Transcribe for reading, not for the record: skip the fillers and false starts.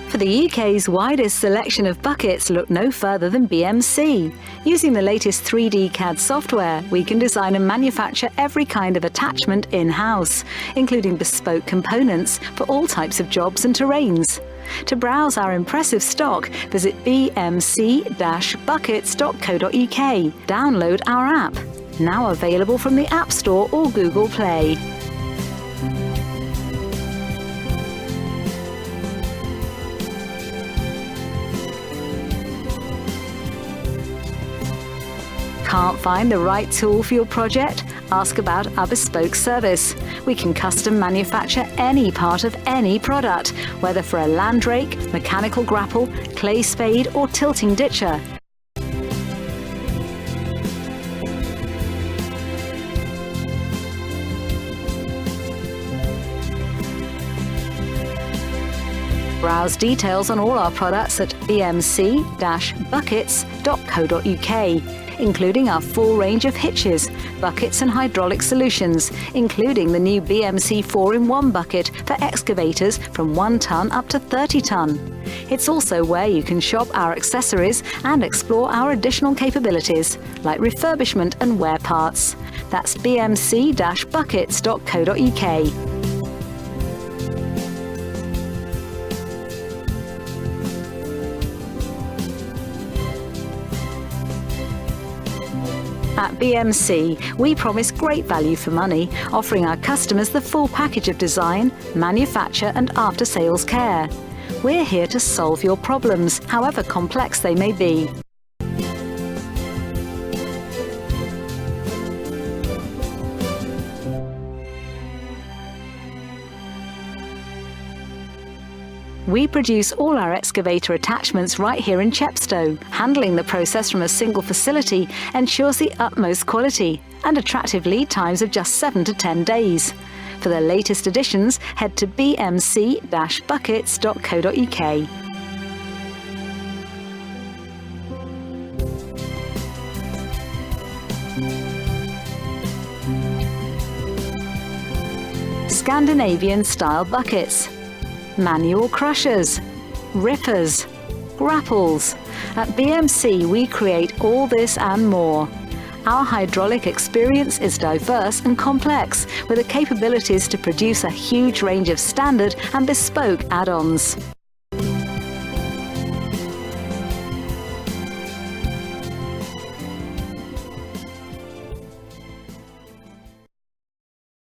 For the UK's widest selection of buckets, look no further than BMC. Using the latest 3D CAD software, we can design and manufacture every kind of attachment in-house, including bespoke components for all types of jobs and terrains. To browse our impressive stock, visit bmc-buckets.co.uk. Download our app, now available from the App Store or Google Play. Can't find the right tool for your project? Ask about our bespoke service. We can custom manufacture any part of any product, whether for a land rake, mechanical grapple, clay spade or tilting ditcher. Browse details on all our products at bmc-buckets.co.uk. including our full range of hitches, buckets and hydraulic solutions, including the new BMC 4-in-1 bucket for excavators from 1 tonne up to 30 tonne. It's also where you can shop our accessories and explore our additional capabilities, like refurbishment and wear parts. That's bmc-buckets.co.uk. At BMC, we promise great value for money, offering our customers the full package of design, manufacture and after-sales care. We're here to solve your problems, however complex they may be. We produce all our excavator attachments right here in Chepstow. Handling the process from a single facility ensures the utmost quality and attractive lead times of just 7 to 10 days. For the latest additions, head to bmc-buckets.co.uk. Scandinavian-style buckets, manual crushers, rippers, grapples. At BMC, we create all this and more. Our hydraulic experience is diverse and complex, with the capabilities to produce a huge range of standard and bespoke add-ons.